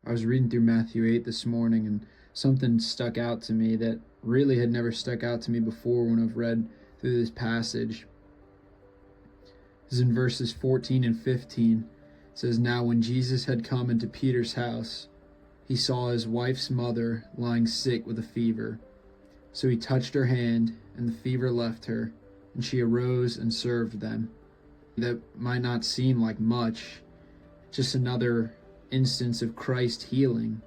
I was reading through Matthew 8 this morning, and something stuck out to me that really had never stuck out to me before when I've read through this passage. This is in verses 14 and 15. It says, "Now when Jesus had come into Peter's house, he saw his wife's mother lying sick with a fever. So he touched her hand, and the fever left her, and she arose and served them." That might not seem like much, just another instance of Christ healing,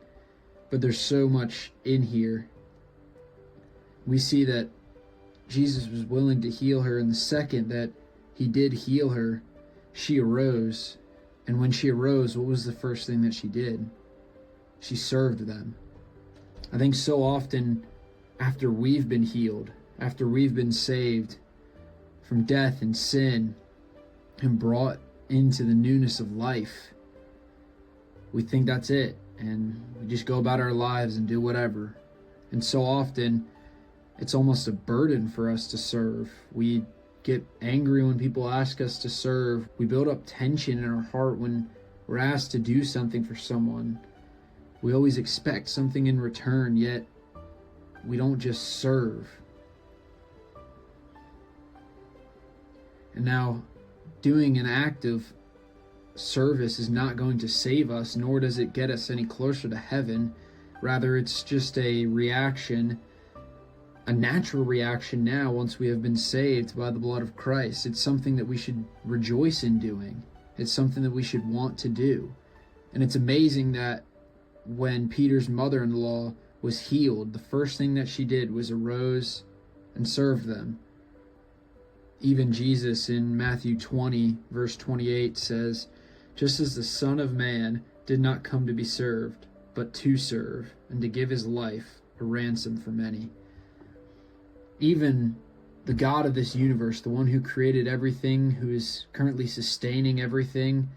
but there's so much in here. We see that Jesus was willing to heal her, and the second that he did heal her, she arose. And when she arose, what was the first thing that she did? She served them. I think so often after we've been healed, after we've been saved from death and sin and brought into the newness of life, we think that's it, and we just go about our lives and do whatever. And so often it's almost a burden for us to serve. We get angry when people ask us to serve. We build up tension in our heart when we're asked to do something for someone. We always expect something in return, yet we don't just serve. And now, doing an act of service is not going to save us, nor does it get us any closer to heaven. Rather, it's just a reaction, a natural reaction now once we have been saved by the blood of Christ. It's something that we should rejoice in doing. It's something that we should want to do. And it's amazing that when Peter's mother-in-law was healed, the first thing that she did was arose and served them. Even Jesus in Matthew 20, verse 28 says, "Just as the Son of Man did not come to be served, but to serve, and to give his life a ransom for many." Even the God of this universe, the one who created everything, who is currently sustaining everything,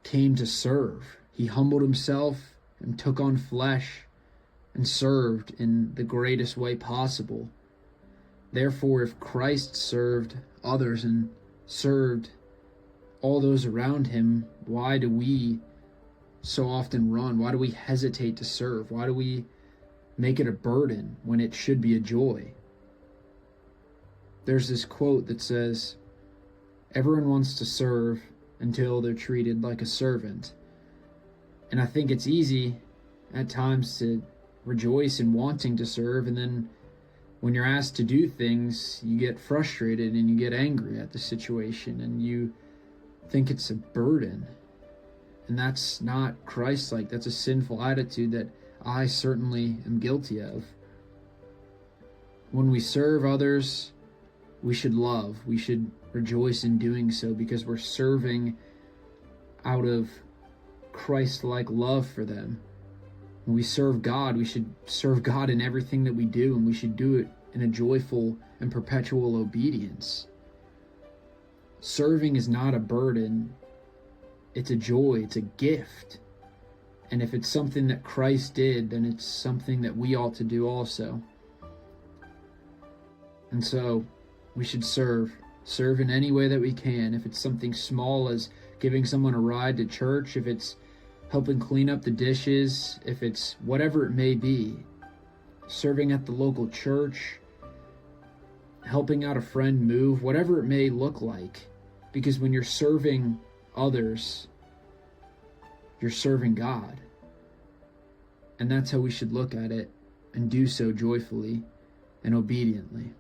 came to serve. He humbled himself and took on flesh and served in the greatest way possible. Therefore, if Christ served others and served all those around him, why do we so often run? Why do we hesitate to serve? Why do we make it a burden when it should be a joy? There's this quote that says, "Everyone wants to serve until they're treated like a servant." And I think it's easy at times to rejoice in wanting to serve, and then when you're asked to do things, you get frustrated and you get angry at the situation and you think it's a burden. And that's not Christ-like. That's a sinful attitude that I certainly am guilty of. When we serve others, we should love. We should rejoice in doing so because we're serving out of Christ-like love for them. When we serve God, we should serve God in everything that we do, and we should do it in a joyful and perpetual obedience. Serving is not a burden. It's a joy. It's a gift. And if it's something that Christ did, then it's something that we ought to do also. And so we should serve in any way that we can. If it's something small as giving someone a ride to church, if it's helping clean up the dishes, if it's whatever it may be, serving at the local church, helping out a friend move, whatever it may look like. Because when you're serving others, you're serving God. And that's how we should look at it and do so joyfully and obediently.